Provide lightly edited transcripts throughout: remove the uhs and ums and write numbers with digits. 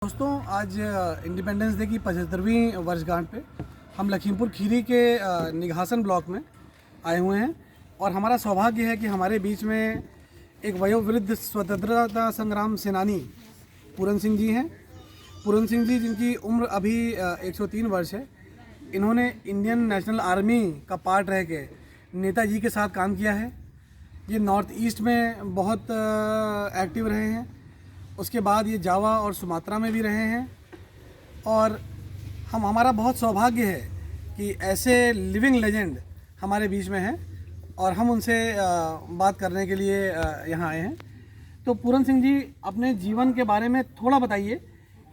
दोस्तों, आज independence day की 75वीं वर्षगांठ पे हम लखीमपुर खीरी के निघासन ब्लॉक में आए हुए हैं और हमारा सौभाग्य है कि हमारे बीच में एक वयोवृद्ध स्वतंत्रता संग्राम सेनानी पूरन सिंह जी हैं। पूरन सिंह जी, जिनकी उम्र अभी 103 वर्ष है, इन्होंने इंडियन नेशनल आर्मी का पार्ट रह के नेताजी के साथ काम किया है। ये नॉर्थ ईस्ट में बहुत एक्टिव रहे हैं। उसके बाद ये जावा और सुमात्रा में भी रहे हैं और हमारा बहुत सौभाग्य है कि ऐसे लिविंग लेजेंड हमारे बीच में हैं और हम उनसे बात करने के लिए यहाँ आए हैं। तो पूरन सिंह जी, अपने जीवन के बारे में थोड़ा बताइए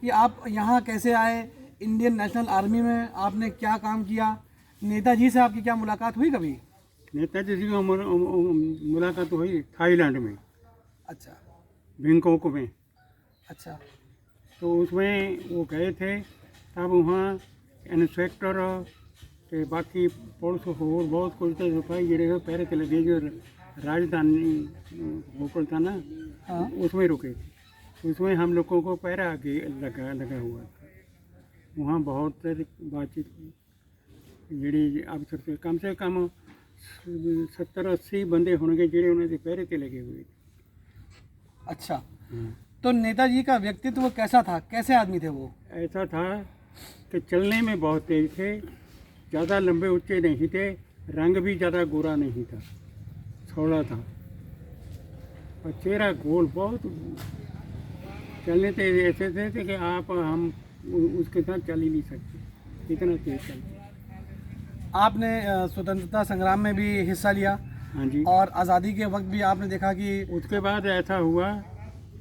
कि आप यहाँ कैसे आए, इंडियन नेशनल आर्मी में आपने क्या काम किया, नेताजी से आपकी क्या मुलाकात हुई कभी? नेताजी जी की मुलाकात हुई थाईलैंड में, अच्छा बैंकॉक में। अच्छा। तो उसमें वो गए थे, तब वहाँ इंस्पेक्टर के बाकी पुलिस और बहुत कुछ थे, सिपाही गिरे पैरे के लगे जो राजधानी होटल था ना, हाँ। उसमें रुके थे। उसमें हम लोगों को पैरा आगे लगा हुआ था। वहाँ बहुत सारी बातचीत जी अफसर से कम 70-80 बंदे होंगे जिन्हें उन्हें पैरे के लगे हुए थे। अच्छा, हाँ। तो नेताजी का व्यक्तित्व कैसा था, कैसे आदमी थे वो? ऐसा था कि चलने में बहुत तेज थे, ज़्यादा लंबे ऊंचे नहीं थे, रंग भी ज़्यादा गोरा नहीं था, थोड़ा था और चेहरा गोल, बहुत चलने तेज ऐसे थे कि आप हम उसके साथ चल ही नहीं सकते, इतना तेज चलते। आपने स्वतंत्रता संग्राम में भी हिस्सा लिया। हाँ जी। और आज़ादी के वक्त भी आपने देखा कि उसके बाद ऐसा हुआ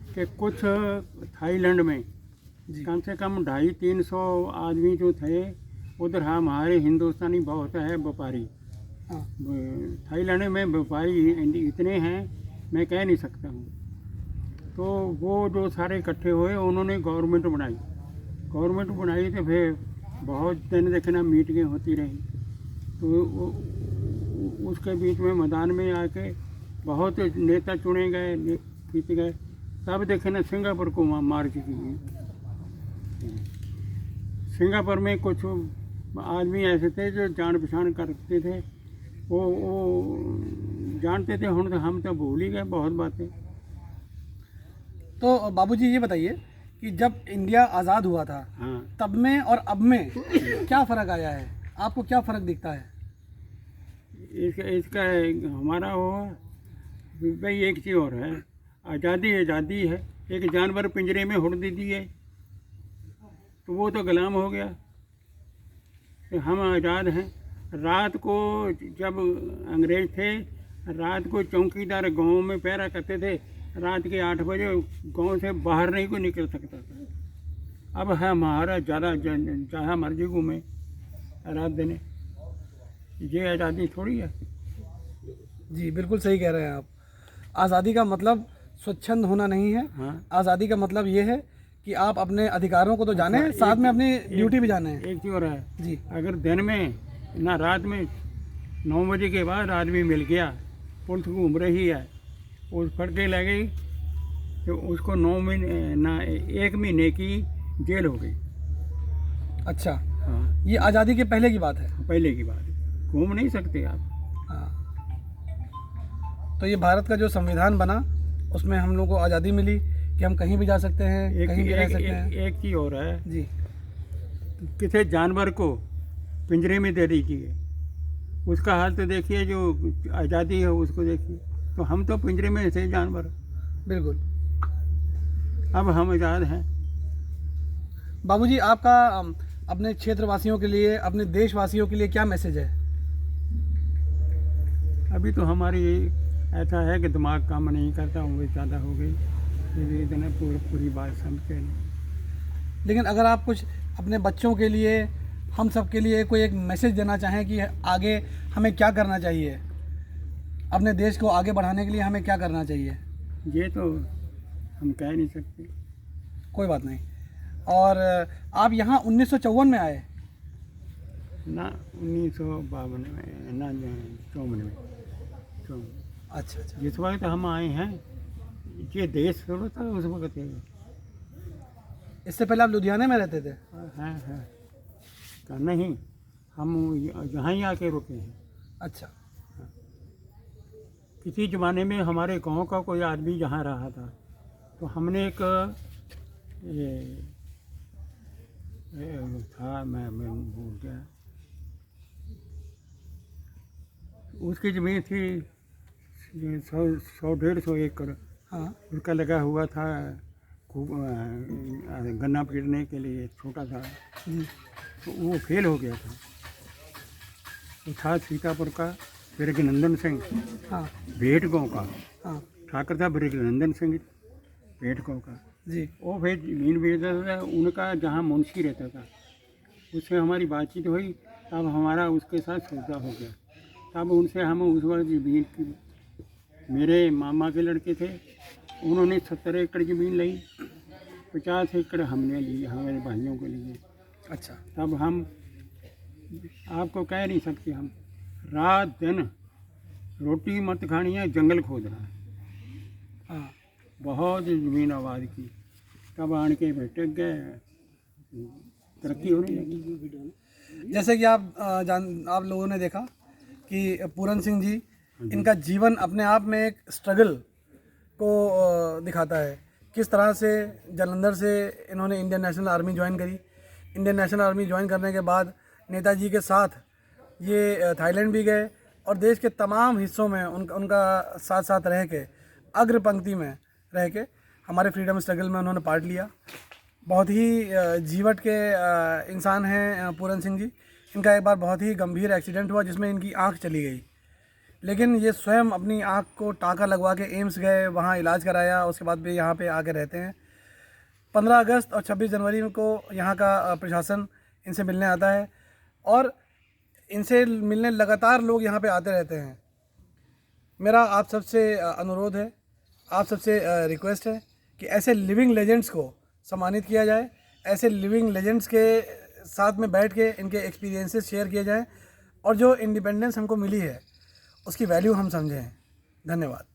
कि कुछ थाईलैंड में जी। कम से कम 250-300 आदमी जो थे, उधर हमारे हिंदुस्तानी बहुत है व्यापारी। हाँ। थाईलैंड में व्यापारी इतने हैं मैं कह नहीं सकता हूँ। तो वो जो सारे इकट्ठे हुए, उन्होंने गवर्नमेंट बनाई तो फिर बहुत दिन देखना मीटिंगें होती रही। तो उसके बीच में मैदान में आके बहुत नेता चुने गए, जीत गए। तब देखे ना सिंगापुर को मार की गई। सिंगापुर में कुछ आदमी ऐसे थे जो जान पहचान करते थे, वो जानते थे। हम तो भूल ही गए बहुत बातें। तो बाबूजी, ये बताइए कि जब इंडिया आज़ाद हुआ था, हाँ। तब में और अब में क्या फ़र्क आया है? आपको क्या फ़र्क दिखता है? इसका हमारा वो भाई एक चीज़ और है, आज़ादी है। एक जानवर पिंजरे में हुड़ दी है तो वो तो गुलाम हो गया। तो हम आज़ाद हैं। रात को जब अंग्रेज थे, रात को चौकीदार गांव में पहरा करते थे। रात के 8 बजे गांव से बाहर नहीं कोई निकल सकता था। अब है हमारा ज़्यादा जहाँ मर्जी घूमे रात दिन, ये आज़ादी थोड़ी है। जी, बिल्कुल सही कह रहे हैं आप। आज़ादी का मतलब स्वच्छंद होना नहीं है। हाँ। आज़ादी का मतलब ये है कि आप अपने अधिकारों को तो जाने, साथ में अपनी ड्यूटी भी जाने। एक चीज़ और है जी। अगर दिन में ना रात में 9 बजे के बाद आदमी मिल गया, पुलिस घूम रही है, उस फड़ के ले गई तो उसको 9 महीने ना 1 महीने की जेल हो गई। अच्छा, हाँ, ये आज़ादी के पहले की बात है। पहले की बात है, घूम नहीं सकते आप। हाँ। तो ये भारत का जो संविधान बना, उसमें हम लोग को आज़ादी मिली कि हम कहीं भी जा सकते हैं, कहीं भी रह सकते हैं। एक चीज़ और है जी। किसी जानवर को पिंजरे में दे दीजिए, उसका हाल तो देखिए, जो आज़ादी है उसको देखिए। तो हम तो पिंजरे में थे जानवर, बिल्कुल। अब हम आज़ाद हैं। बाबूजी, आपका अपने क्षेत्रवासियों के लिए, अपने देशवासियों के लिए क्या मैसेज है? अभी तो हमारी ऐसा है कि दिमाग काम नहीं करता, उम्र ज़्यादा हो गई, इतना पूरी बात समझते नहीं। लेकिन अगर आप कुछ अपने बच्चों के लिए, हम सब के लिए कोई एक मैसेज देना चाहें कि आगे हमें क्या करना चाहिए, अपने देश को आगे बढ़ाने के लिए हमें क्या करना चाहिए? ये तो हम कह नहीं सकते। कोई बात नहीं। और आप यहाँ 1954 में आए? ना 1952 में, ना 54 में। अच्छा अच्छा। जिस वक्त हम आए हैं, ये देश थोड़ा था उस वक्त। इससे पहले आप लुधियाने में रहते थे? है क्या नहीं, हम यहाँ ही आके रुके हैं। अच्छा। किसी ज़माने में हमारे गांव का कोई आदमी यहाँ रहा था, तो हमने एक था, मैं भूल गया, उसकी ज़मीन थी 100-150 एकड़। हाँ। उसका लगा हुआ था खूब गन्ना पीटने के लिए, छोटा था, जी। तो वो फेल हो गया था। वो था सीतापुर का ब्रजनंदन सिंह, हाँ। भेट गाँव का हाँ। ठाकर था, ब्रजनंदन सिंह भेट गाँव का। जी। वो फिर ज़मीन बेचता था, उनका जहाँ मुंशी रहता था, उससे हमारी बातचीत हुई, तब हमारा उसके साथ सौदा हो गया। तब उनसे हम उस वक्त ज़मीन की, मेरे मामा के लड़के थे, उन्होंने 70 एकड़ ज़मीन ली, 50 एकड़ हमने ली, हमारे भाइयों को लिए। अच्छा। तब हम आपको कह नहीं सकते, हम रात दिन रोटी मत खानी है, जंगल खोदना है। हाँ। बहुत ज़मीन आबाद की, तब आन के टिक गए, तरक्की होने लगी। जैसे कि आप लोगों ने देखा कि पूरन सिंह जी, इनका जीवन अपने आप में एक स्ट्रगल को दिखाता है। किस तरह से जालंधर से इन्होंने इंडियन नेशनल आर्मी ज्वाइन करी। इंडियन नेशनल आर्मी ज्वाइन करने के बाद नेताजी के साथ ये थाईलैंड भी गए और देश के तमाम हिस्सों में उनका साथ साथ रह के, अग्र पंक्ति में रह के हमारे फ्रीडम स्ट्रगल में उन्होंने पार्ट लिया। बहुत ही जीवट के इंसान हैं पूरन सिंह जी। इनका एक बार बहुत ही गंभीर एक्सीडेंट हुआ जिसमें इनकी आंख चली गई, लेकिन ये स्वयं अपनी आंख को टाँका लगवा के एम्स गए, वहाँ इलाज कराया, उसके बाद भी यहाँ पे आके रहते हैं। 15 अगस्त और 26 जनवरी को यहाँ का प्रशासन इनसे मिलने आता है और इनसे मिलने लगातार लोग यहाँ पे आते रहते हैं। मेरा आप सबसे अनुरोध है, आप सबसे रिक्वेस्ट है कि ऐसे लिविंग लेजेंड्स को सम्मानित किया जाए, ऐसे लिविंग लेजेंड्स के साथ में बैठ के इनके एक्सपीरियंसेस शेयर किए जाएं और जो इंडिपेंडेंस हमको मिली है उसकी वैल्यू हम समझें। धन्यवाद।